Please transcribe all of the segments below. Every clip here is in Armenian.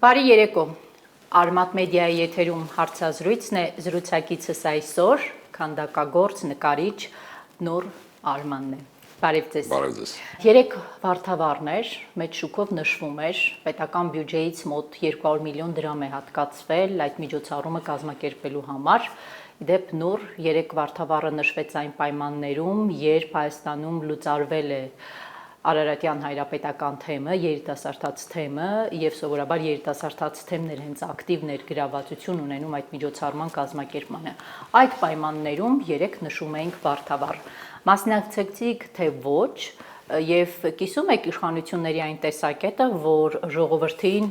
Բարի երեկո, Արմատ մեդիայի եթերում հարցազրույցն է, զրուցակիցս այսօր, քանդակագործ, նկարիչ Նուր Արմանն է, բարև ձեզ։ Բարև ձեզ։ 3 վարդավառներ, մեծ շուկով նշվում էր, պետական բյուջեից մոտ 200 միլիոն դրամ է հատկացվել այդ միջոցառումը կազմակերպելու համար, դեպ Նուր 3 վարդավառը նշվեց այն պայմաններում, երբ Հայաստանում լուծարվել է Արարատյան հայրապետական թեմը, երիտասարդաց թեմը եւ սովորաբար երիտասարդաց թեմն էր հենց ակտիվ ներգրավվածություն ունենում այդ միջոցառման կազմակերպմանը։ Այդ պայմաններում 3 նշում էինք վարդավառ։ Մասնակցեցիք թե ոչ եւ կիսում եք իշխանությունների այն տեսակետը, որ ժողովրդին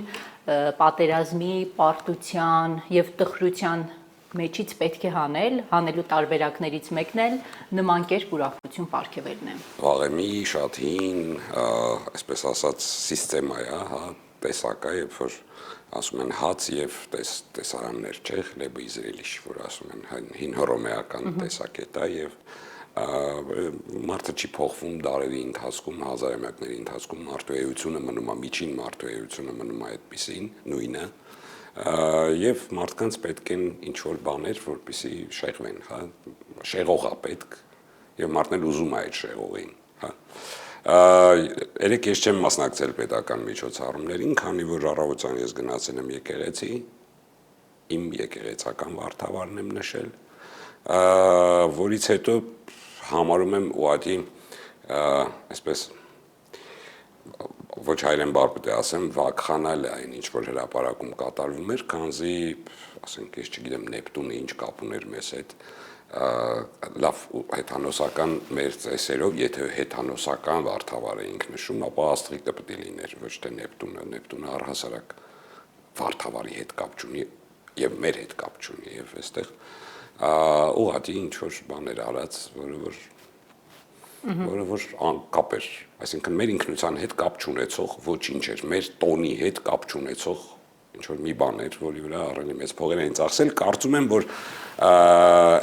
պատերազմի, պարտության եւ տխրության մեջից պետք է հանելու տարբերակներից մեկն էլ նման կերպ ուրախություն պարգևելն է։ Վաղեմի շատ հին, այսպես ասած, սիստեմա է, հա, տեսակ է, երբ որ ասում են հաց եւ տեսարաններ, չէ՞, խլեբը իզրելիշ, որ ասում են հին հռոմեական տեսակետ է եւ մարդը չի փոխվում դարերի ընթացքում, հազարամյակների ընթացքում մարդու էությունը մնում է, միջին մարդու էությունը մնում է այդպիսին, նույնը եւ մարդկանց պետք են ինչ-որ բաներ, որպեսզի շեղվեն, հա, շեղող է պետք եւ մարդն էլ ուզում է այդ շեղողին, հա։ Երեք ես չեմ մասնակցել պետական միջոցառումներին, քանի որ առավոտյան ես գնացել եմ եկեղեցի, իմ եկեղեցական վարդավառն եմ նշել, որից հետո համարում եմ ուղղակի այսպես ոչ հայերեն բառ պետք է ասեմ, վակխանալ է այն ինչ որ հրապարակում կատարվում էր, քանզի, ասենք, ես չգիտեմ, Նեպտունը ինչ կապ ուներ մեզ հետ, լավ հեթանոսական մեր ծեսերով, եթե հեթանոսական վարդավառ էինք նշում, ապա Աստրիկը պետք է լիներ, ոչ թե Նեպտունը առհասարակ վարդավառի հետ կապ չունի եւ մեր հետ կապ չունի եւ այստեղ ուղղակի ինչ որ բաներ արած, որը որ կապ էր, այսինքն մեր ինքնության հետ կապ չունեցող ոչինչ էր, մեր տոնի հետ կապ չունեցող ինչ որ մի բան էր, որի վրա առելի մեծ փողեր էին ծախսել, կարծում եմ, որ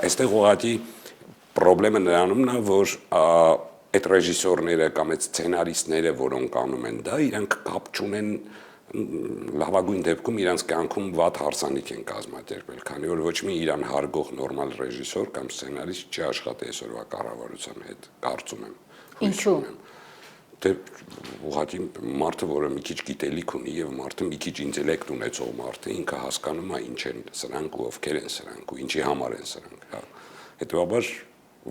այստեղ ուղղակի խնդրեմը նրանումն է, որ այդ ռեժիսորները կամ այդ սցենարիստները, որոնք անում են դա, իրանք կապ չունեն լավագույն դեպքում իրանց կյանքում վատ հարսանիք են կազմակերպել, քանի որ ոչ մի իրան հարգող նորմալ ռեժիսոր կամ սցենարիստ չի աշխատի այսօրվա կառավարության հետ, կարծում եմ։ Ինչու՞։ Դե ուղղակի մարդը, որը մի քիչ գիտելիք ունի եւ մարդը մի քիչ ինտելեկտ ունեցող մարդը, ինքը հասկանում է ինչ են սրանք ու ովքեր են սրանք ու ինչի համար են սրանք, հա։ Հետեւաբար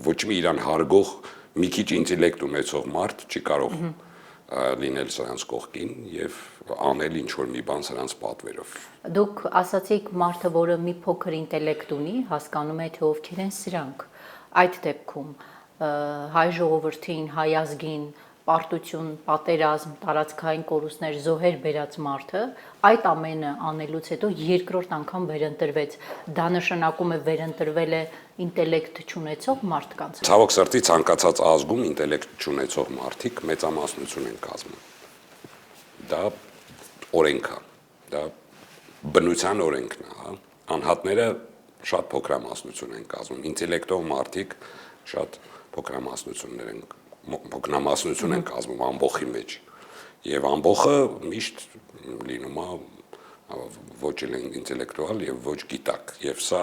ոչ մի իրան հարգող մի քիչ ինտելեկտ ունեցող մարդ չի կարող լինել սրանց կողքին եւ անել ինչ որ մի բան սրանց պատվերով։ Դուք ասացիք մարդը, որը մի փոքր ինտելեկտ ունի, հասկանում է թե ովքեր են սրանք։ Այդ դեպքում հայ ժողովրդին, հայ ազգին պարտություն, պատերազմ, տարածքային կորուստներ, զոհեր բերած մարդը այդ ամենը անելուց հետո երկրորդ անգամ վերընտրվեց։ Դա նշանակում է վերընտրվել է ինտելեկտ չունեցող մարդկանց։ Ցավոք սրտի ցանկացած ազգում ինտելեկտ չունեցող մարդիկ մեծամասնություն են կազմում։ Դա օրենք է, դա բնության օրենքն է, հա։ Անհատները շատ փոքրամասնություն են կազմում, ինտելեկտով մարդիկ շատ փոքրամասնություններ են փոքրամասնություն են կազմում ամբողջի մեջ եւ ամբողջը միշտ լինում է ոչ ինտելեկտուալ եւ ոչ գիտակ եւ սա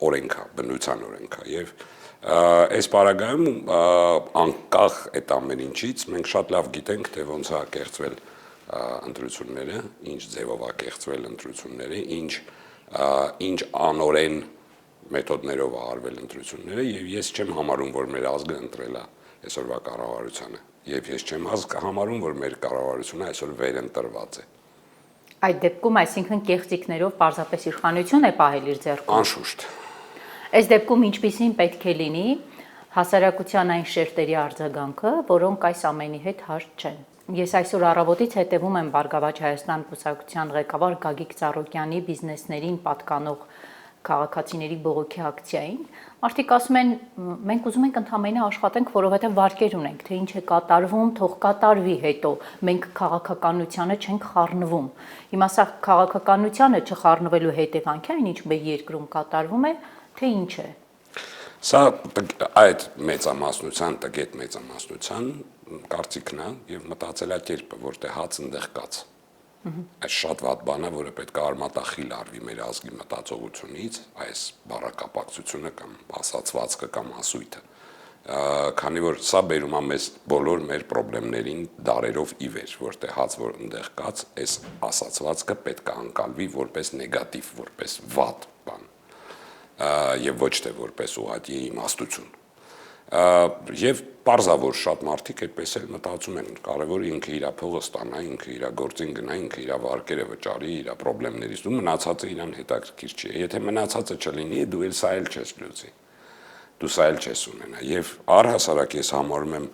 օրենք է, բնության օրենք է եւ այս պարագայում անկախ այդ ամեն ինչից մենք շատ լավ գիտենք թե ոնց է կեղծվել ընտրությունները, ինչ ձևով է կեղծվել ընտրությունները, ինչ անօրեն մեթոդներով է արվել ընտրությունները եւ ես չեմ համարում որ մեր ազգը ընտրել է այսօրվա կառավարությանը եւ ես չեմ համարում որ մեր կառավարությունը այսօր վերընտրված է։ Այդ դեպքում այսինքն կեղծիքներով պարզապես իշխանություն է պահել իր ձեռքում։ Անշուշտ։ Այս դեպքում ինչպիսին պետք է լինի հասարակության այն շերտերի արձագանքը, որոնք այս ամենի հետ հարթ չեն։ Ես այսօր առավոտից հետևում եմ Բարգավաճ Հայաստան կուսակցության ղեկավար Գագիկ Ծառուկյանի բիզնեսներին պատկանող քաղաքացիների բողոքի ակցիային, մարդիկ ասում են, մենք ուզում ենք ընդհանրապես աշխատենք, որովհետև վարկեր ունենք, թե ինչ է կատարվում, թող կատարվի հետո, մենք քաղաքականությանը չենք խառնվում։ Հիմա սա քաղաքականությանը չխառնվելու հետևանք է այն, ինչ մեր երկրում կատարվում է, թե ինչ է։ Սա այդ մեծամասնության, տգետ մեծամասնության կարծիքն է եւ մտածելակերպը, որտեղ հաց ընդեղ կաց։ Այս շատ վատ բան է, որը պետք է արմատախիլ արվի մեր ազգի մտածողությունից, այս բառակապակցությունը կամ ասացվածքը կամ ասույթը։ Քանի որ սա բերում է մեզ բոլոր մեր խնդիրներին դարերով ի վեր, որտեղ հաց որ այնտեղ կաց, այս ասացվածքը պետք է անցալվի որպես նեգատիվ, որպես վատ բան, եւ ոչ թե որպես ուղղակի իմաստություն։ Եվ պարզավոր շատ մարդիկ այդպես էլ մտածում են, կարևոր ինքը իր փողը ստանա, ինքը իր գործին գնա, ինքը իր վարկերը վճարի, իր խնդիրներից ու մնացածը իրան հետաքրքիր չի։ Եթե մնացածը չլինի, դու էլ սա էլ չես լուծի։ Դու սա էլ չես ունենա։ Եվ առհասարակ ես համարում եմ,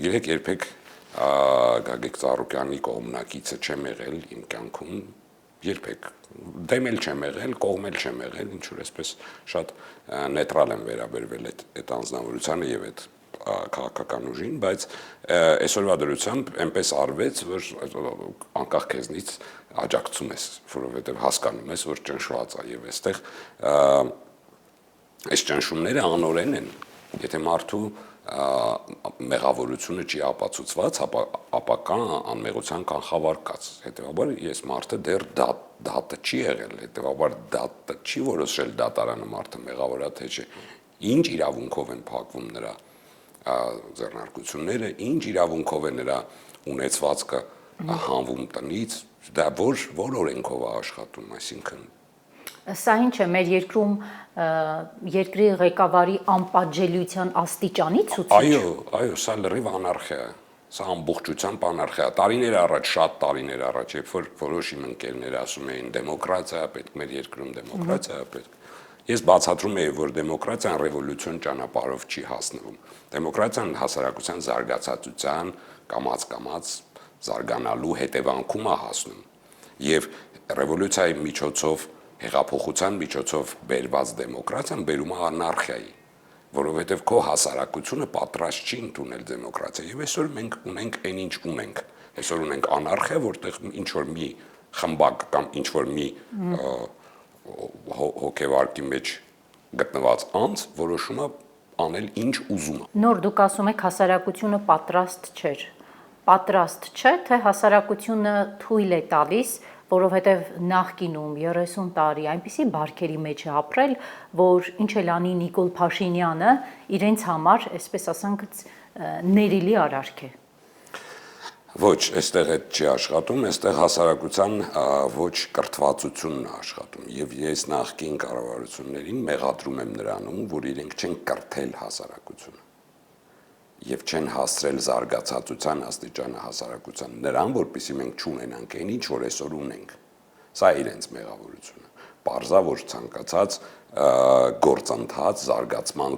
գիտեք, երբեք Գագիկ Ծառուկյանի կողմնակիցը չեմ եղել իմ կյանքում, երբեք դեմ էլ չեմ եղել, կողմ էլ չեմ եղել, ինչ որ այսպես շատ նեյտրալ եմ վերաբերվել այդ անձնավորությանը եւ այդ քաղաքական ուժին, բայց այսօրվա դրությամբ այնպես արվեց, որ անկախ քեզնից աջակցում ես, որովհետեւ հասկանում ես, որ ճնշված է եւ այստեղ այս ճնշումները անօրեն են։ Եթե մարդու մեղավորությունը չի ապացուցված, ապա կա անմեղության կանխավարկած։ Հետևաբար ես մարդը դեռ դատը չի եղել, հետևաբար դատը չի որոշել դատարանը մարդը մեղավոր է թե չէ։ Ինչ իրավունքով են փակվում նրա ձեռնարկությունները, ինչ իրավունքով է նրա ունեցվածքը հանվում տնից, դա որ օրենքով է աշխատում, այսինքն Սա ինչ է մեր երկրում երկրի ղեկավարի անպատժելիության աստիճանի ցուցիչ։ Այո, սա լրիվ անարխիա է։ Սա ամբողջությամբ անարխիա է։ Տարիներ առաջ, շատ տարիներ առաջ, երբ որ որոշ իմ ընկերներ ասում էին դեմոկրատիա է պետք, մեր երկրում դեմոկրատիա է պետք, ես բացատրում էի, որ դեմոկրատիան ռևոլյուցիոն ճանապարհով չի հասնվում։ Դեմոկրատիան հասարակության զարգացածության կամաց զարգանալու հետևանքում է հասնում։ Եւ ռևոլյուցիայի միջոցով հեղափոխության միջոցով բերված դեմոկրատիան բերում է անարխիայի, որովհետև քո հասարակությունը պատրաստ չի ընդունել դեմոկրատիա։ Եվ այսօր մենք ունենք այն ինչ ունենք։ Այսօր ունենք անարխիա, որտեղ ինչ որ մի խմբակ կամ ինչ որ մի հոգեվարկի մեջ գտնված անձ որոշում է անել ինչ ուզում է։ Նոր դուք ասում եք հասարակությունը պատրաստ չէր։ Պատրաստ չէ, թե հասարակությունը թույլ է տալիս, որովհետև նախկինում 30 տարի այնպիսի բարքերի մեջ է ապրել, որ ինչ էլ անի Նիկոլ Փաշինյանը իրենց համար, այսպես ասենք, ներելի արարք է։ Ոչ, այստեղ այդ չի աշխատում, այստեղ հասարակության ոչ կրթվածությունն է աշխատում եւ ես նախկին կառավարություններին մեղադրում եմ նրանում, որ իրենք չեն կրթել հասարակությունը եւ չեն հասցրել զարգացածության աստիճանը հասարակության նրան, որպեսզի մենք չունենանք այն ինչ որ այսօր ունենք։ Սա իրենց մեղավորությունը։ Պարզա որ ցանկացած գործընթաց, զարգացման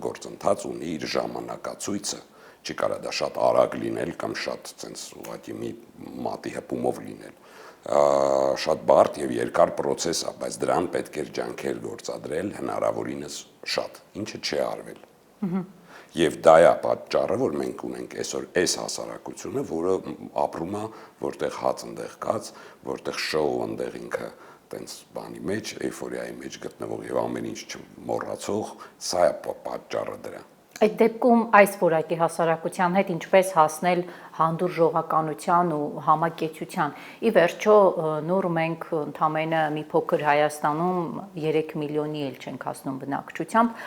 գործընթաց ունի իր ժամանակացույցը։ Չի կարա դա շատ արագ լինել կամ շատ ցենց ուղղակի մի մատի հպումով լինել։ Շատ բարդ եւ երկար process է, բայց դրան պետք է ջանքեր գործադրել հնարավորինս շատ, ինչը չի արվել։ Եվ դա է պատճառը, որ մենք ունենք այսօր այս հասարակությունը, որը ապրում է, որտեղ հաց ընդեղ կաց, որտեղ շոու ընդեղ ինքը տենց բանի մեջ, էյֆորիայի մեջ գտնվող եւ ամեն ինչ չմոռացող, սա է պատճառը դրա։ Այդ դեպքում այս որակի հասարակության հետ ինչպես հասնել հանդուրժողականության ու համակեցության։ Ի վերջո նոր մենք ընդամենը մի փոքր Հայաստանում 3 միլիոնի էլ չենք հասնում բնակչությամբ,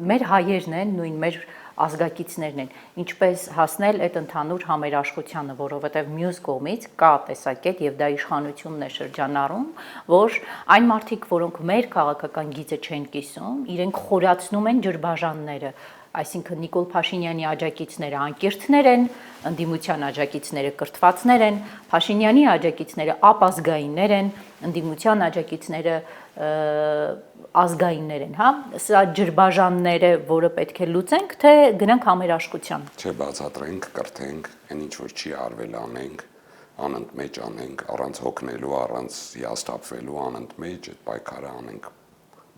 մեր հայերն են, նույն մեր ազգակիցներն են, ինչպես հասնել այդ ընդհանուր համերաշխությանը, որովհետև մյուս կողմից կա տեսակետ եւ դա իշխանությունն է շրջանառում, որ այն մարդիկ, որոնք մեր քաղաքական գիծը չեն կիսում, իրենք խորացնում են ջրբաժանները, այսինքն Նիկոլ Փաշինյանի աջակիցները անկիրթներ են, ընդդիմության աջակիցները կրթվածներ են, Փաշինյանի աջակիցները ապազգայիններ են, ընդդիմության աջակիցները ազգայիններ են, հա, սա ջրբաժանները, որը պետք է լուծենք, թե գնանք համերաշխության։ Չէ, բացատրենք, կրթենք, այն ինչ որ չի արվել անենք, անընդմեջ անենք, առանց հոգնելու, առանց հիասթափվելու, անընդմեջ այդ պայքարը անենք,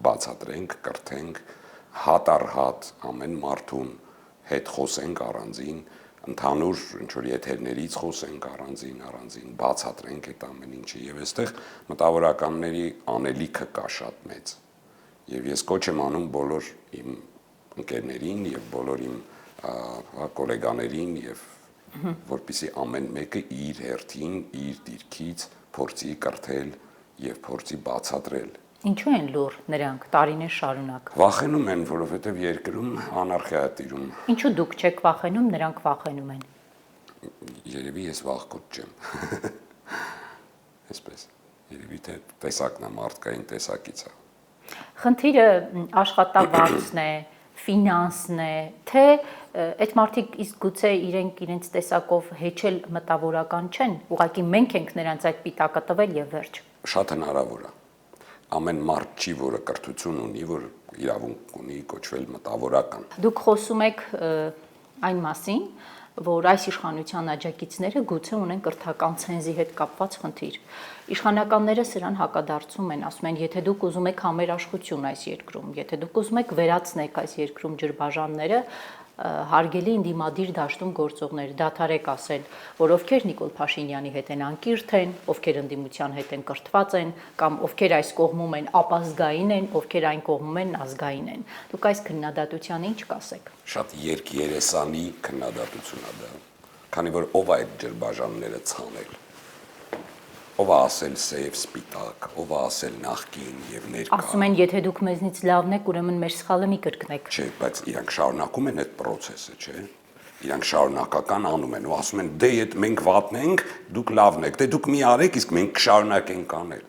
բացատրենք, կրթենք, հատ առ հատ ամեն մարդուն հետ խոսենք առանձին, ընդհանուր ինչ որ եթերներից խոսենք առանձին, բացատրենք այդ ամեն ինչը եւ այստեղ մտավորականների անելիքը կա շատ մեծ։ Եվ ես կոչ եմ անում բոլոր իմ ընկերներին եւ բոլոր իմ գոլեգաներին եւ որպեսզի ամեն մեկը իր հերթին, իր դիրքից փորձի կրթել եւ փորձի բացատրել։ Ինչու են լուր նրանք տարիներ շարունակ։ Վախենում են, որովհետեւ երկրում անարխիա է տիրում։ Ինչու դուք չեք վախենում, նրանք վախենում են։ Երևի ես վախկոտ չեմ։ Այսպես։ Երևի թե տեսակն է մարդկային տեսակից է։ Խնդիրը աշխատավարձն է, ֆինանսն է, թե այդ մարդիկ իսկ գուցե իրենց տեսակով հեչել մտավորական չեն, ուղղակի մենք ենք նրանց այդ պիտակը տվել եւ վերջ։ Շատ հնարավոր է։ Ամեն մարդ չի, որը կրթություն ունի, որ իրավունք ունի կոչվել մտավորական։ Դուք խոսում եք այն մասին, որ այս իշխանության աջակիցները գուցե ունեն կրթական ցենզի հետ կապված խնդիր։ Իշխանականները սրան հակադարձում են, ասում են, եթե դուք ուզում եք համերաշխություն այս երկրում, եթե դուք ուզում եք վերացնեք այս երկրում ջրբաժանները, հարգելի ընդդիմադիր դաշտում գործողներ, դադարեք ասել, որ ովքեր Նիկոլ Փաշինյանի հետ են անկիրթ են, ովքեր ընդդիմության հետ են կրթված են, կամ ովքեր այս կողմում են ապազգային են, ովքեր այն կողմում են ազգային են։ Դուք այս քննադատությանը ինչ կասեք։ Շատ երկերեսանի քննադատություն է դա, քանի որ ով է այդ ջրբաժանները ցանել, ով է ասել սև սպիտակ, ով է ասել նախկին եւ ներկա։ Ասում են, եթե դուք մեզնից լավն եք, ուրեմն մեր սխալը մի կրկնեք։ Չէ, բայց իրանք շարունակում են այդ process-ը, չէ։ Իրանք շարունակական անում են ու ասում են, դե եթե մենք վատն ենք, դուք լավն եք, դե դուք մի արեք, իսկ մենք կշարունակենք անել։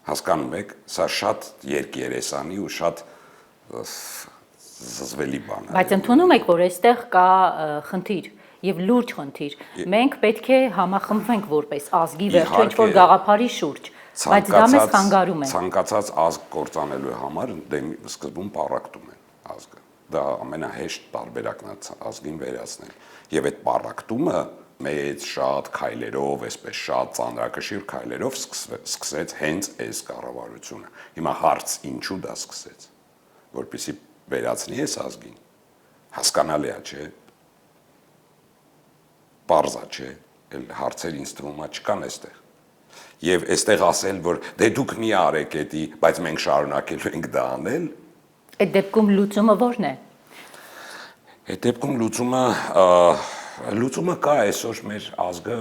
Հասկանում եք, սա շատ երկերեսանի ու շատ զզվելի բան է։ Բայց ընդունում եք, որ այստեղ կա խնդիր եւ լուրջ խնդիր։ Մենք պետք է համախմբվենք որպես ազգի վերջ ինչ-որ գաղափարի շուրջ, բայց դա մեզ խանգարում է։ Ցանկացած ազգ կործանելու համար սկզբում պառակտում են ազգը։ Դա ամենահեշտ տարբերակն է ազգին վերացնել։ Եվ այդ պառակտումը մեծ շատ քայլերով, այսպես շատ ծանրակշիռ քայլերով սկսեց հենց այս կառավարությունը։ Հիմա հարց ինչու դա սկսեց, որպեսզի վերացնի այս ազգին։ Հասկանալի է, չէ՞։ Պարզ է, չէ՞։ Էլ հարցեր ինձ թվում է չկան այստեղ։ Եվ այստեղ ասել, որ դե դուք մի արեք էդի, բայց մենք շարունակելու ենք դա անել։ Այդ դեպքում լուծումը ո՞րն է։ Այդ դեպքում լուծումը կա այսօր մեր ազգը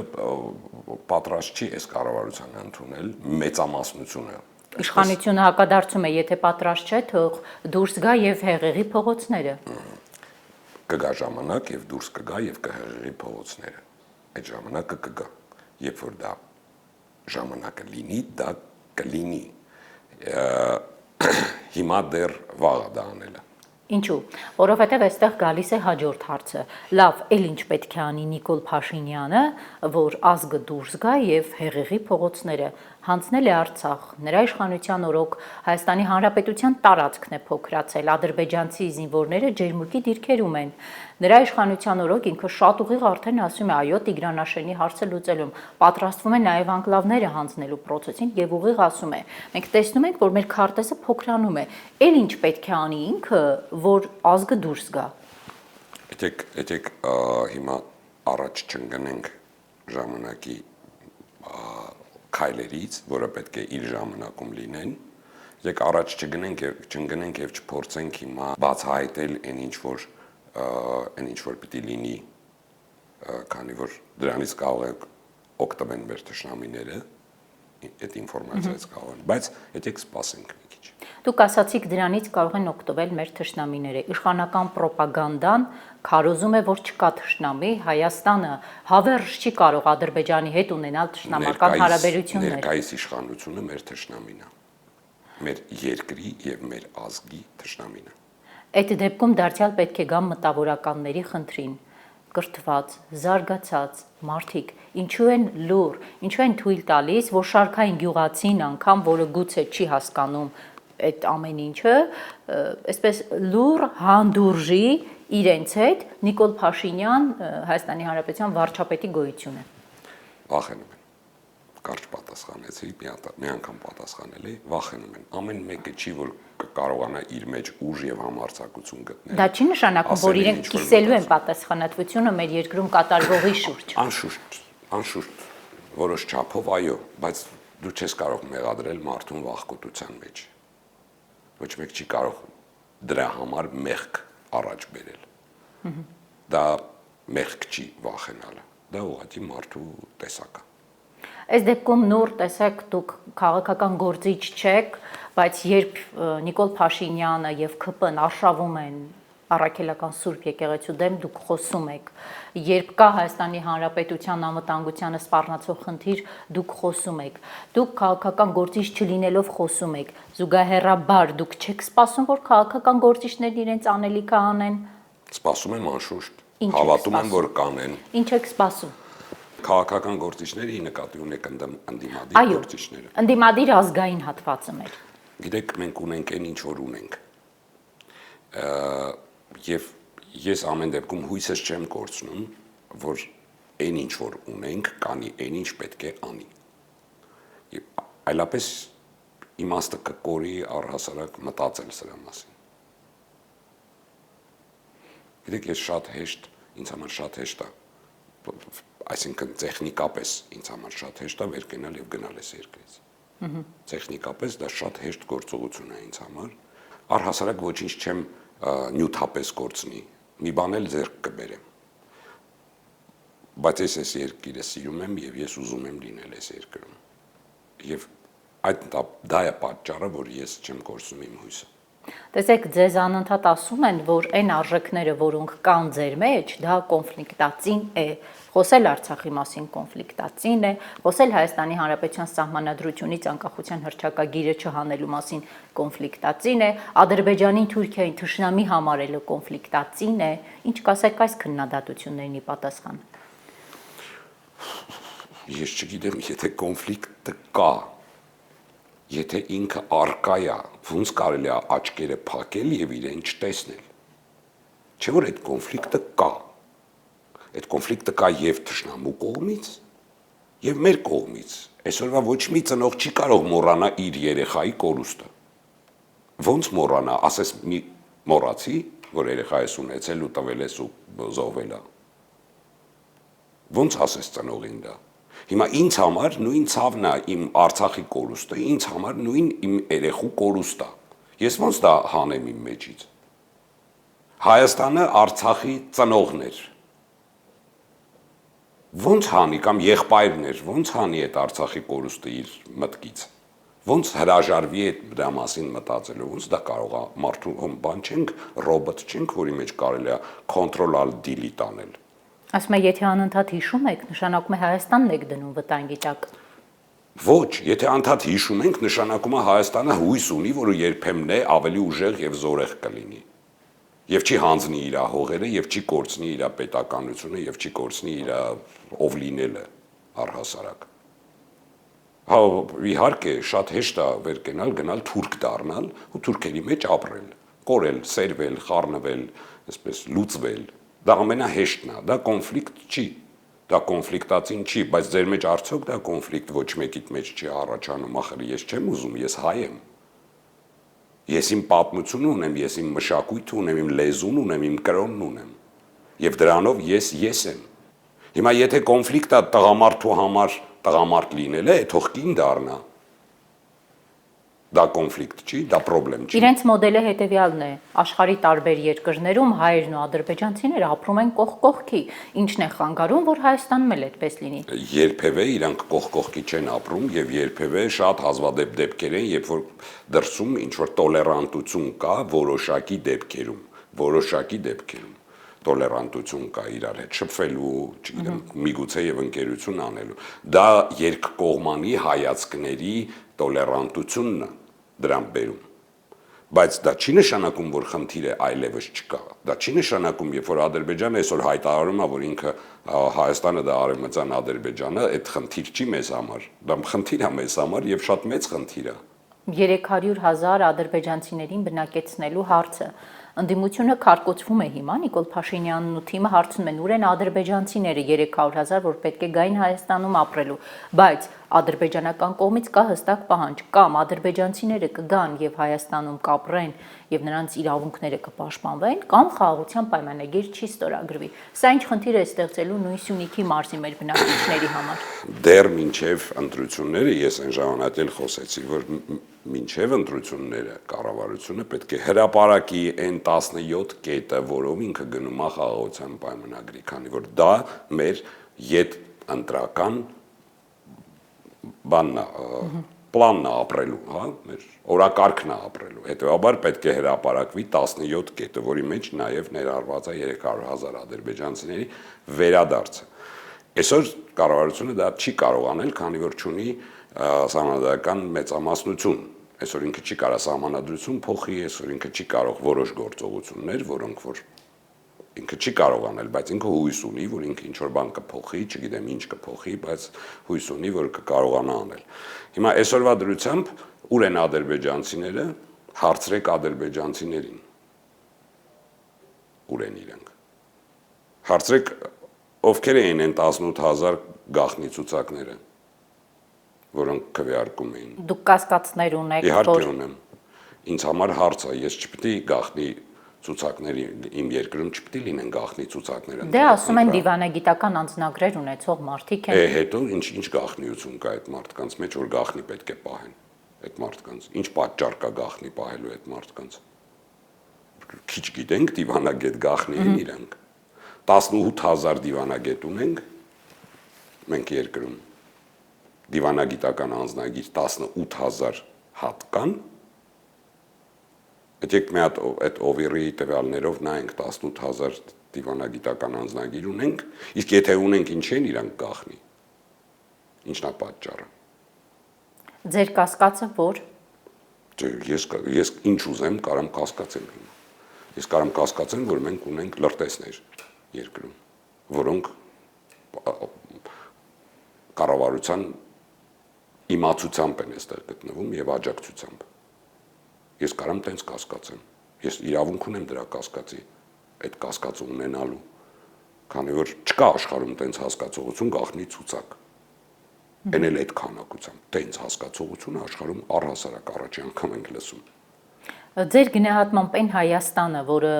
պատրաստ չի այս կառավարությանը ընդունել մեծամասնությունը։ Իշխանությունը հակադարձում է, եթե պատրաստ չէ, թող դուրս գա եւ հեղեղի փողոցները։ Կգա ժամանակ եւ դուրս կգա եւ կհեղեղի փողոցները։ Այդ ժամանակը կգա, երբ որ դա ժամանակը լինի, դա կլինի։ Հիմա դեռ վաղ է դա անելը։ Ինչու՞։ Որովհետև այստեղ գալիս է հաջորդ հարցը։ Լավ, էլ ինչ պետք է անի Նիկոլ Փաշինյանը, որ ազգը դուրս գա եւ հեղեղի փողոցները հանձնել է Արցախ։ Նրա իշխանության օրոք Հայաստանի Հանրապետության տարածքն է փոքրացել, ադրբեջանցի զինվորները ջերմուկի դիրքերում են։ Նրա իշխանության օրոք ինքը շատ ուղիղ արդեն ասում է, այո, Տիգրանաշենի հարցը լուծելուն պատրաստվում է նաեւ անկլավները հանձնելու process-ին եւ ուղիղ ասում է. մենք տեսնում ենք, որ մեր քարտեզը փոքրանում է։ Էլ ինչ պետք է անի ինքը, որ ազգը դուրս գա։ Եկեք հիմա առաջ չընկնենք ժամանակի քայլերից, որը պետք է իր ժամանակում լինեն, եկեք առաջ չընկնենք եւ չփորձենք հիմա բացահայտել այն ինչ որ պիտի լինի, քանի որ դրանից կարող է օգտվեն մեր թշնամիները, այդ ինֆորմացիայից կարող են, բայց եկեք սպասենք մի քիչ։ Դուք ասացիք դրանից կարող են օգտվել մեր թշնամիները։ Իշխանական ռոպագանդան քարոզում է, որ չկա թշնամի, Հայաստանը հավերժ չի կարող Ադրբեջանի հետ ունենալ թշնամական հարաբերություններ։ Ներկայիս իշխանությունը մեր թշնամին է։ Մեր երկրի եւ մեր ազգի թշնամին է։ Այդ դեպքում դարձյալ պետք է գամ մտավորականների խնդրին։ Կրթված, զարգացած մարդիկ ինչու են լուր, ինչու են թույլ տալիս, որ շարքային գյուղացին անգամ, որը գուցե չի հասկանում այդ ամեն ինչը, այսպես լուր հանդուրժի իրենց հետ Նիկոլ Փաշինյան Հայաստանի Հանրապետության վարչապետի գոյությունը։ Վախենում են։ Կարճ պատասխանեցի, մի անգամ պատասխանել էի, վախենում են։ Ամեն մեկը չի, որ կարողանա իր մեջ ուժ եւ համարձակություն գտնել։ Դա չի նշանակում, որ իրենք կիսելու են պատասխանատվությունը մեր երկրում կատարվողի շուրջ։ Անշուշտ, որոշ չափով այո, բայց դու չես կարող մեղադրել մարդուն վախկոտության մեջ։ Ոչ մեկ չի կարող դրա համար մեղք առաջ բերել։ Դա մեղք չի վախենալը, դա ուղղակի մարդու տեսակ է։ Այս դեպքում նոր տեսեք դուք քաղաքական գործիչ չեք, բայց երբ Նիկոլ Փաշինյանը եւ ՔՊ-ն արշավում են առաքելական Սուրբ եկեղեցու դեմ, դուք խոսում եք։ Երբ կա Հայաստանի Հանրապետության անվտանգությանը սպառնացող խնդիր, դուք խոսում եք։ Դուք քաղաքական գործիչ չլինելով խոսում եք։ Զուգահեռաբար դուք չեք սպասում, որ քաղաքական գործիչներն իրենց անելիքը անեն։ Սպասում եմ անշուշտ։ Ինչ եք Հավատում եմ, սպասում։ որ կանեն։ Ինչ եք սպասում։ Քաղաքական գործիչների նկատի ունեք ընդդիմադիր Այո, գործիչները։ ընդդիմադիր ազգային հատվածը մեր։ Գիտեք, մենք ունենք այն ինչ որ ունենք։ Եվ ես ամեն դեպքում հույսս չեմ կորցնում, որ այն ինչ որ ունենք, կանի այն ինչ պետք է անի։ Եվ այլապես իմաստը կկորի առհասարակ մտածել սրա մասին։ Գիտեք, ես շատ հեշտ, ինձ համար շատ հեշտ է, այսինքն տեխնիկապես ինձ համար շատ հեշտ է վեր կենալ եւ գնալ այս երկրից։ Տեխնիկապես դա շատ հեշտ գործողություն է ինձ համար։ Առհասարակ ոչինչ չեմ նյութապես կորցնի։ Մի բան էլ ձեռք կբերեմ։ Բայց ես այս երկիրը սիրում եմ եւ ես ուզում եմ լինել այս երկրում։ Եվ դա է պատճառը, որ ես չեմ կորցնում իմ հույսը։ Տեսեք, ձեզ անընդհատ ասում են, որ այն արժեքները, որոնք կան ձեր մեջ, դա կոնֆլիկտածին է։ Խոսել Արցախի մասին կոնֆլիկտածին է, խոսել Հայաստանի Հանրապետության սահմանադրությունից անկախության հռչակագիրը չհանելու մասին կոնֆլիկտածին է, Ադրբեջանին Թուրքիային թշնամի համարելը կոնֆլիկտածին է։ Ինչ կասեք այս քննադատություններին ի պատասխան։ Ես չգիտեմ, եթե կոնֆլիկտը կա, եթե ինքը արկա է, ոնց կարելի է աչքերը փակել եւ իրեն չտեսնել։ Չէ՞ որ այդ կոնֆլիկտը կա։ Այդ կոնֆլիկտը կա եւ թշնամու կողմից, եւ մեր կողմից։ Այսօրվա ոչ մի ծնող չի կարող մոռանա իր երեխայի կորուստը։ Ոնց մոռանա, ասես մի մոռացի, որ երեխա ես ունեցել ու տվել ես ու զոհվել է։ Ոնց ասես ծնողին դա։ Հիմա ինձ համար նույն ցավն է իմ Արցախի կորուստը, ինձ համար նույն իմ երեխու կորուստը։ Ես ոնց դա հանեմ իմ մեջից։ Հայաստանը Արցախի ծնողն էր։ Ոնց հանի կամ եղբայրն էր, ոնց հանի այդ Արցախի կորուստը իր մտքից։ Ոնց հրաժարվի այդ դրա մասին մտածելու, ոնց դա կարող է մարդու բան չենք, ռոբոտ չենք, որի մեջ կարելի է control-ալ delete անել։ Ասում եմ, եթե անընդհատ հիշում եք, նշանակում է Հայաստանն եք դնում վտանգի տակ։ Ոչ, եթե անդադ հիշում ենք, նշանակում է Հայաստանը հույս ունի, որ երբեմն է ավելի ուժեղ եւ զորեղ կլինի։ Եվ չի հանձնի իր հողերը, եւ չի կորցնի իր պետականությունը, եւ չի կորցնի իր ով լինելը առհասարակ։ Հա, իհարկե, շատ հեշտ է վեր կենալ, գնալ թուրք դառնալ ու թուրքերի մեջ ապրել, կորել, սերվել, խառնվել, այսպես լուծվել։ Դա ամենահեշտն է, դա կոնֆլիկտ չի, դա կոնֆլիկտածին չի, բայց ձեր մեջ արդյոք դա կոնֆլիկտ ոչ մեկիդ մեջ չի առաջանում, ախր ես չեմ ուզում, ես հայ եմ։ Ես իմ պատմությունը ունեմ, ես իմ մշակույթը ունեմ, իմ լեզուն ունեմ, իմ կրոնն ունեմ։ Եվ դրանով ես եմ։ Հիմա եթե կոնֆլիկտը տղամարդու համար տղամարդ լինել է, թող կին դառնա։ Դա կոնֆլիկտ չի, դա խնդրեմ չի։ Իրենց մոդելը հետևյալն է. աշխարհի տարբեր երկրներում հայերն ու ադրբեջանցիները ապրում են կողք կողքի, ինչն է խանգարում, որ Հայաստանում էլ այդպես լինի։ Երբևէ իրանք կողք կողքի չեն ապրում եւ երբևէ շատ հազվադեպ դեպքեր են, երբ որ դրսում ինչ որ տոլերանտություն կա որոշակի դեպքերում տոլերանտություն կա իրար հետ շփվելու, չգիտեմ, միգուցե եւ ընկերություն անելու։ Դա երկկողմանի հայացքների տոլերանտությունն է դրան բերում։ Բայց դա չի նշանակում, որ խնդիրը այլևս չկա։ Դա չի նշանակում, երբ որ Ադրբեջանը այսօր հայտարարում է, որ ինքը Հայաստանը դա արևմտյան Ադրբեջանը, այդ խնդիր չի մեզ համար։ Դա խնդիր է մեզ համար եւ շատ մեծ խնդիր է։ 300,000 ադրբեջանցիներին բնակեցնելու հարցը։ Ընդդիմությունը քարկոծվում է հիմա Նիկոլ Փաշինյանն ու թիմը հարցնում են ուր են ադրբեջանցիները 300,000, որ պետք է գային Հայաստանում ապրելու, բայց ադրբեջանական կողմից կա հստակ պահանջ, կամ ադրբեջանցիները կգան եւ Հայաստանում կապրեն եւ նրանց իրավունքները կպաշտպանվեն, կամ խաղաղության պայմանագիր չի ստորագրվի։ Սա ինչ խնդիր է ստեղծելու նույն Սյունիքի մարզի մեր բնակիչների համար։ Դեռ մինչև ընտրությունները ես այն ժամանակ էլ խոսեցի, որ մինչև ընտրությունները կառավարությունը պետք է հրապարակի այն 17 կետը, որով ինքը գնում է խաղաղության պայմանագրի, քանի որ դա մեր յետ ընտրական բանն է, պլանն է ապրելու, հա, մեր օրակարգն է ապրելու։ Հետևաբար պետք է հրապարակվի 17 կետը, որի մեջ նաև ներառված է 300,000 ադրբեջանցիների վերադարձը։ Այսօր կառավարությունը դա չի կարող անել, քանի որ չունի սահմանադրական մեծամասնություն։ Այսօր ինքը չի կարող սահմանադրություն փոխի, այսօր ինքը չի կարող որոշ գործողություններ, որոնք որ ինքը չի կարող անել, բայց ինքը հույս ունի, որ ինքը ինչ որ բան կփոխի, չգիտեմ ինչ կփոխի, բայց հույս ունի, որ կկարողանա անել։ Հիմա այսօրվա դրությամբ ուր են ադրբեջանցիները, հարցրեք ադրբեջանցիներին։ Ուր են իրենք։ Հարցրեք ովքեր էին այն 18,000 գաղտնի ցուցակները, որոնք քվեարկում էին։ Դուք կասկածներ ունեք, Իհարկե ունեմ։ Ինձ համար հարց է, ես չպետք է գաղտնի ցուցակների իմ երկրում չպետք է լինեն գաղտնի ցուցակներ։ Դե ասում են դիվանագիտական անձնագրեր ունեցող մարդիկ են։ Հետո ինչ գաղտնիություն կա այդ մարդկանց մեջ, որ գաղտնի պետք է պահեն այդ մարդկանց։ Ինչ պատճառ կա գաղտնի պահելու այդ մարդկանց։ Քիչ գիտենք, դիվանագետ գաղտնի են իրանք։ 18,000 դիվանագետ ունենք մենք երկրում։ Դիվանագիտական անձնագիր 18,000 հատ կան։ Եկեք մի հատ այդ OVR-ի տվյալներով նայենք 18,000 դիվանագիտական անձնագիր ունենք, իսկ եթե ունենք ինչ են իրանք գաղտնի։ Ինչն է պատճառը։ Ձեր կասկածը որ Ես ինչ ուզեմ, կարամ կասկածեմ հիմա։ Ես կարամ կասկածեմ, որ մենք ունենք լրտեսներ երկրում, որոնք կառավարության իմացությամբ են այստեղ գտնվում եւ աջակցությամբ։ Ես կարամ տենց կասկածեմ։ Ես իրավունք ունեմ դրա կասկածի, այդ կասկածը ունենալու, քանի որ չկա աշխարհում տենց հասկացողություն գաղտնի ցուցակ։ Այն էլ այդ քանակությամբ տենց հասկացողությունը աշխարհում առհասարակ առաջի անգամ ենք լսում։ Ձեր գնահատմամբ այն Հայաստանը, որը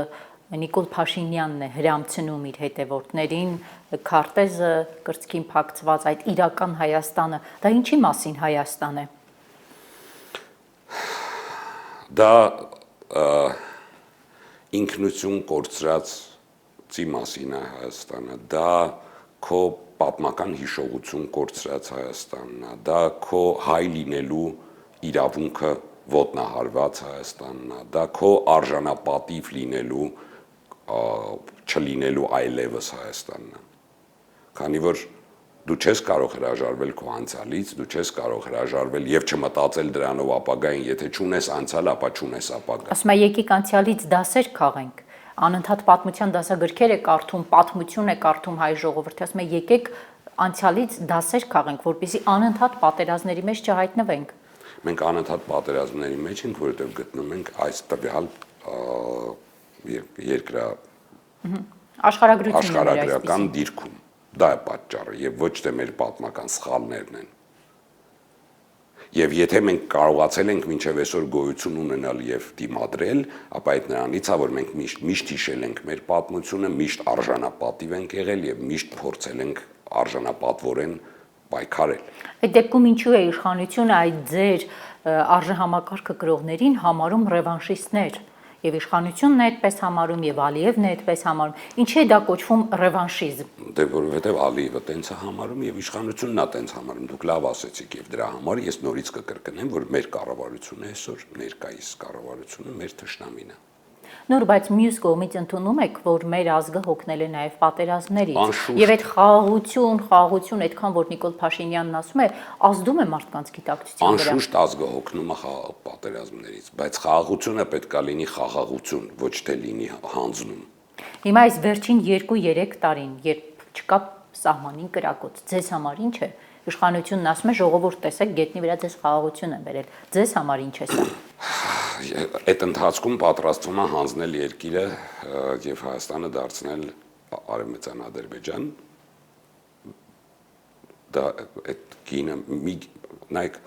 Նիկոլ Փաշինյանն է հրամցնում իր հետևորդներին, քարտեզը կրծքին փակցված այդ իրական Հայաստանը, դա ինչի մասին Հայաստան է։ Դա ինքնություն կորցրածի մասին է Հայաստանը, դա քո պատմական հիշողություն կորցրած Հայաստանն է, դա քո հայ լինելու իրավունքը ոտնահարված Հայաստանն է, դա քո արժանապատիվ լինելու չլինելու այլևս Հայաստանն է։ Քանի որ դու չես կարող հրաժարվել քո անցյալից, դու չես կարող հրաժարվել եւ չմտածել դրանով ապագային, եթե չունես անցյալ, ապա չունես ապագա։ Ասում եմ, եկեք անցյալից դասեր քաղենք։ Անընդհատ պատմության դասագրքեր է կարդում, պատմություն է կարդում հայ ժողովուրդը, ասում եմ, եկեք անցյալից դասեր քաղենք, որպեսզի անընդհատ պատերազմների մեջ չհայտնվենք։ Մենք անընդհատ պատերազմների մեջ ենք, որովհետեւ գտնում ենք այս տվյալ աշխարհագրական դիրքում։ Դա է պատճառը եւ ոչ թե մեր պատմական սխալներն են։ Եվ եթե մենք կարողացել ենք մինչև այսօր գոյություն ունենալ եւ դիմադրել, ապա այդ նրանից է, որ մենք միշտ հիշել ենք մեր պատմությունը, միշտ արժանապատիվ ենք եղել եւ միշտ փորձել ենք արժանապատվորեն պայքարել։ Այդ դեպքում ինչու է իշխանությունը այդ ձեր արժեհամակարգը կրողներին համարում ռևանշիստներ։ Եվ իշխանությունն է այդպես համարում, եւ Ալիևն է այդպես համարում։ Ինչի է դա կոչվում ռևանշիզմ։ Դե որովհետեւ Ալիևը տենց է համարում եւ իշխանությունն է տենց համարում։ Դուք լավ ասեցիք եւ դրա համար ես նորից կկրկնեմ, որ մեր կառավարությունը այսօր ներկայիս կառավարությունը մեր թշնամին է։ Նոր, բայց մյուս կողմից ընդունում եք, որ մեր ազգը հոգնել է նաև պատերազմներից, եւ այդ խաղաղություն, այդքան որ Նիկոլ Փաշինյանն ասում է, ազդում է մարդկանց գիտակցության վրա։ Անշուշտ ազգը հոգնում է պատերազմներից, բայց խաղաղությունը պետք է լինի խաղաղություն, ոչ թե լինի հանձնում։ Հիմա այս վերջին 2-3 տարին, երբ չկա սահմանին կրակոց, ձեզ համար ինչ է։ Իշխանությունն ասում է ժողովուրդ տեսեք գետնի վրա ձեզ խաղաղություն են բերել։ Ձեզ համար ինչ է սա։ Այդ ընթացքում պատրաստվում է հանձնել երկիրը եւ Հայաստանը դարձնել արևմտյան Ադրբեջան։ դա այդ գինը նայեք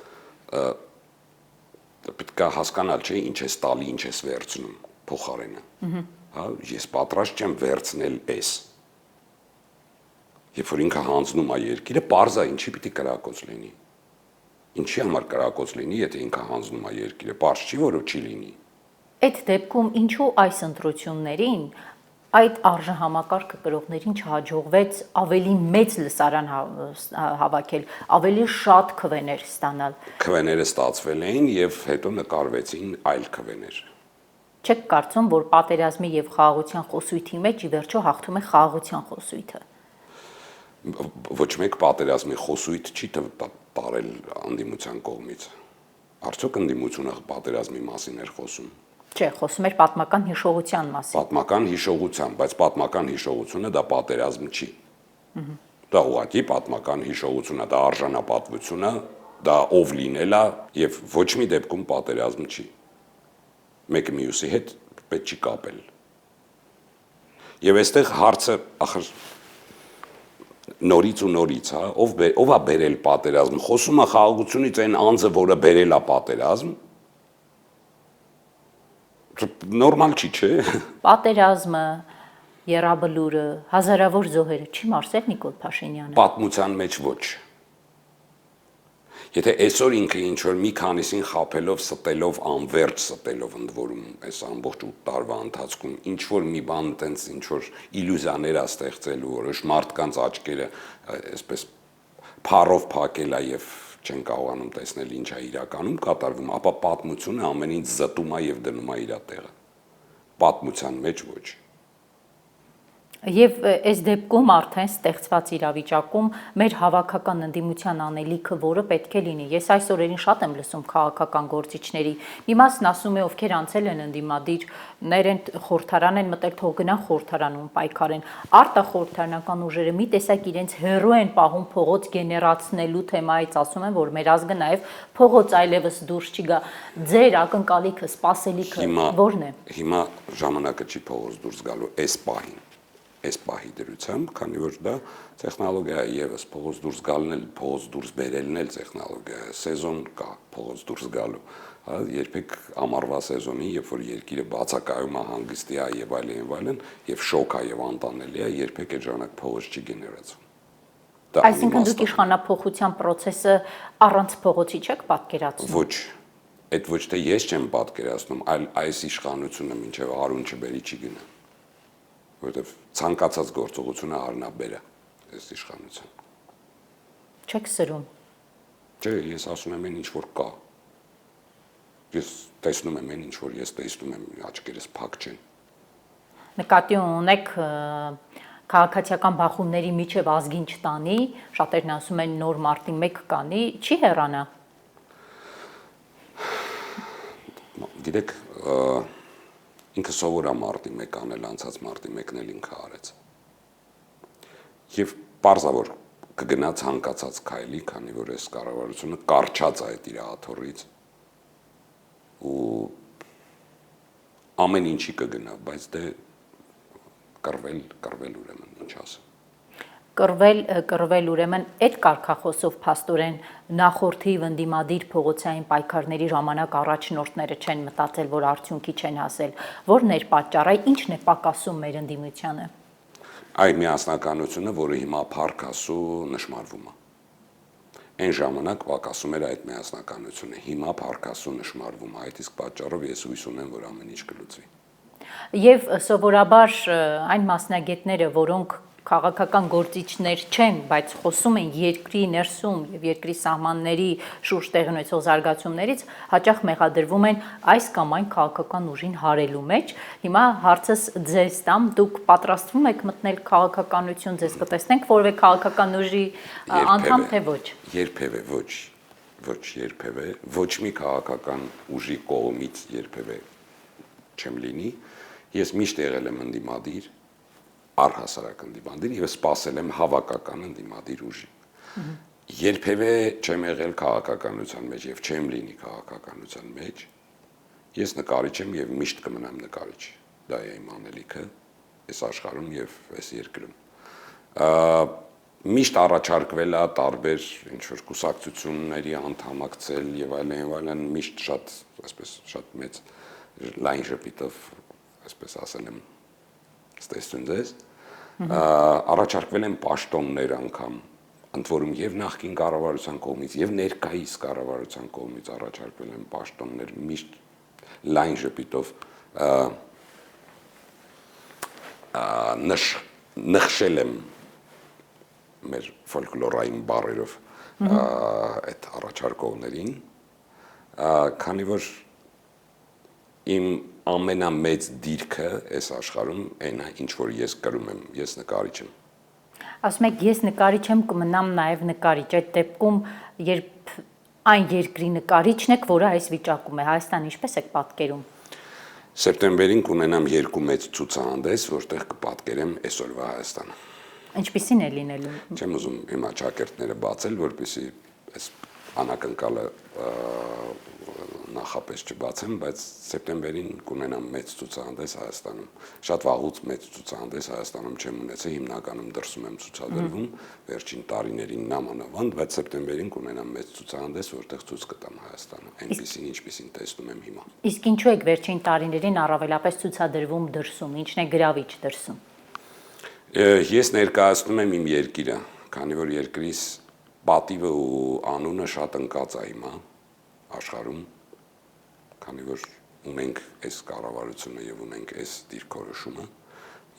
պետք է հասկանալ չէ ինչ է տալի, ինչ է վերցնում փոխարենը։ Հա, ես պատրաստ չեմ վերցնել էս։ Երբ որ ինքը հանձնում է երկիրը, parza ինչի պիտի կրակոց լինի։ Ինչի համար կրակոց լինի, եթե ինքը հանձնում է երկիրը, parz չի, որ չի լինի։ Այդ դեպքում ինչու այս ընտրություններին այդ արժեհամակարգը կրողներին չհաջողվեց ավելի մեծ լսարան հավաքել, ավելի շատ քվեներ ստանալ։ Քվեները ստացվել էին եւ հետո նկարվեցին այլ քվեներ։ Չեք կարծում, որ պատերազմի եւ խաղաղության խոսույթի մեջ ի վերջո հաղթում է խաղաղության խոսույթը։ Ոչ մեկ պատերազմի խոսույթ չի տարել անդիմության կողմից։ Արդյոք անդիմությունը պատերազմի մասին էր խոսում։ Չէ, խոսում էր պատմական հիշողության մասին։ Պատմական հիշողության, բայց պատմական հիշողությունը դա պատերազմ չի։ Դա ուղղակի պատմական հիշողությունը, դա արժանապատվությունը, դա ով լինելա եւ ոչ մի դեպքում պատերազմ չի։ Մեկը մյուսի հետ պետք չի կապել։ Եվ այստեղ հարցը ախր նորից ու նորից, հա, ով է բերել պատերազմ, խոսում է խաղաղությունից այն անձը, որը բերել է պատերազմ։ Նորմալ չի, չէ։ Պատերազմը, Եռաբլուրը, հազարավոր զոհերը չի մարսել Նիկոլ Փաշինյանը։ Պատմության մեջ ոչ։ Եթե այսօր ինքը ինչ որ մի քանիսին խափելով, ստելով, անverջ ստելով ընդ որում այս ամբողջ 8 տարվա ընթացքում ինչ որ մի բան տենց ինչ որ իլյուզիաներ է ստեղծելու, որոշ մարդկանց աչքերը այսպես փառով փակելա եւ չեն կարողանում տեսնել ինչ է իրականում կատարվում, ապա պատմությունը ամեն ինչ զտում է եւ դնում է իր տեղը։ Պատմության մեջ ոչ։ Եվ այս դեպքում արդեն ստեղծված իրավիճակում մեր հավաքական ընդդիմության անելիքը, որը պետք է լինի։ Ես այս օրերին շատ եմ լսում քաղաքական գործիչների։ Մի մասն ասում է, ովքեր անցել են ընդդիմադիր, ներեն խորհրդարան են մտել, թող գնան խորհրդարանում պայքարեն։ Արտախորհրդարանական ուժերը մի տեսակ իրենց հերո են պահում փողոց գեներացնելու թեմայից, ասում են, որ մեր ազգը նաև փողոց այլևս դուրս չի գա։ Ձեր ակնկալիքը, սպասելիքը ո՞րն է։ Հիմա ժամանակը չի փողոց դուրս գալու այս պահին։ Այս պահի դրությամբ, քանի որ դա տեխնոլոգիա է եւս փողոց դուրս գալն էլ, փողոց դուրս բերելն էլ տեխնոլոգիա է, սեզոն կա փողոց դուրս գալու, հա, երբեք ամառվա սեզոնին, երբ որ երկիրը բացակայում է, հանգստի է եւ այլն, եւ շոկ է եւ անտանելի է, երբեք այդ ժամանակ փողոց չի գեներացվում։ Այսինքն դուք իշխանափոխության process-ը առանց փողոցի չեք պատկերացնում։ Ոչ, այդ ոչ թե ես չեմ պատկերացնում, այլ այս իշխանությունը մինչեւ արուն չբերի չի գնա։ Որտեվ ցանկացած գործողությունը արնաբեր է այս իշխանության։ Չեք սրում։ Չէ, ես ասում եմ ինչ որ կա։ Ես տեսնում եմ ինչ որ ես տեսնում եմ, աչքերս փակ չեն։ Նկատի ունեք քաղաքացիական բախումների միջև ազգին չտանի, շատերն ասում են նոր մարտի 1 կանի, չի հեռանա։ Գիտեք, ինքը սովոր է մարտի 1 անել, անցած մարտի 1-ն էլ ինքը արեց։ Եվ պարզավոր կգնա ցանկացած քայլի, քանի որ այս կառավարությունը կարճած է այդ իր աթոռից ու ամեն ինչի կգնա, բայց դե կռվել ուրեմն ինչ ասեմ։ Կռվել ուրեմն այդ կարգախոսով փաստորեն նախորդի ընդդիմադիր փողոցային պայքարների ժամանակ առաջնորդները չեն մտածել, որ արդյունքի չեն հասել, որն էր պատճառը, ինչն է պակասում մեր ընդդիմությանը։ Այ միասնականությունը, որը հիմա փառքասու նշмарվում է։ Այն ժամանակ պակասում էր այդ միասնականությունը, հիմա փառքասու նշмарվում է, այդ իսկ պատճառով ես հույս ունեմ, որ ամեն ինչ կլուծվի։ Եվ սովորաբար այն մասնագետները, որոնք քաղաքական գործիչներ չեն, բայց խոսում են երկրի ներսում եւ երկրի սահմանների շուրջ տեղի ունեցող զարգացումներից, հաճախ մեղադրվում են այս կամ այն քաղաքական ուժին հարելու մեջ։ Հիմա հարցս ձեզ տամ, դուք պատրաստվում եք մտնել քաղաքականություն, ձեզ կտեսնենք որևէ քաղաքական ուժի անդամ թե ոչ։ Երբևէ երբևէ ոչ մի քաղաքական ուժի կողմից երբևէ չեմ լինի։ Ես միշտ եղել եմ ընդդիմադիր, առհասարակ ընդդիմադիր եւ սпасել եմ հավաքական ընդդիմադիր ուժի։ Երբևէ չեմ եղել քաղաքականության մեջ եւ չեմ լինի քաղաքականության մեջ։ Ես նկարիչ եմ եւ միշտ կմնամ նկարիչ։ Դա է իմ անելիքը այս աշխարհում եւ այս երկրում։ միշտ առաջարկվել է տարբեր ինչ-որ կուսակցությունների անդամակցել եւ այլն, միշտ շատ, այսպես, շատ մեծ լայն ժպիտով, այսպես ասել եմ, ստեսություն ձեզ, առաջարկվել են պաշտոններ անգամ, ընդ որում եւ նախկին կառավարության կողմից եւ ներկայիս կառավարության կողմից առաջարկվել են պաշտոններ, միշտ լայն ժպիտով նշել եմ մեր ֆոլկլորային բառերով այդ առաջարկողներին, քանի որ իմ ամենամեծ դիրքը այս աշխարհում այն է, ինչ որ ես կրում եմ, ես նկարիչ եմ։ Ասում եք, ես նկարիչ եմ, կմնամ նաև նկարիչ, այդ դեպքում, երբ այն երկրի նկարիչն եք, որը այս վիճակում է, Հայաստան ինչպես եք պատկերում։ Սեպտեմբերին կունենամ 2 մեծ ցուցահանդես, որտեղ կպատկերեմ այսօրվա Հայաստանը։ Ինչպիսին է լինելու։ Չեմ ուզում հիմա ճակերտները բացել, որպեսզի այս անակնկալը նախապես չբացեմ, բայց սեպտեմբերին կունենամ մեծ ցուցահանդես Հայաստանում։ Շատ վաղուց մեծ ցուցահանդես Հայաստանում չեմ ունեցել, հիմնականում դրսում եմ ցուցադրվում, վերջին տարիներին նամանավանդ, բայց սեպտեմբերին կունենամ մեծ ցուցահանդես, որտեղ ցույց կտամ Հայաստանը, այնպեսին, ինչպեսին տեսնում եմ հիմա։ Իսկ ինչու եք վերջին տարիներին առավելապես ցուցադրվում դրսում, ինչն է գրավիչ դրսում։ Ես ներկայացնում եմ իմ երկիրը, քանի որ երկրիս պատիվը ու անունը շատ ընկած է հիմա աշխարհում, քանի որ ունենք այս կառավարությունը եւ ունենք այս դիրքորոշումը,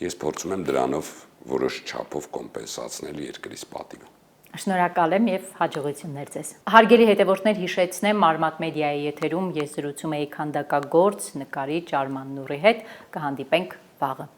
ես փորձում եմ դրանով որոշ չափով կոմպենսացնել երկրիս պատիվը։ Շնորհակալ եմ եւ հաջողություններ ձեզ։ Հարգելի հետևորդներ, հիշեցնեմ Արմատ մեդիայի եթերում ես զրուցում էի քանդակագործ, նկարիչ Արման Նուրի հետ, կհանդիպենք վաղը։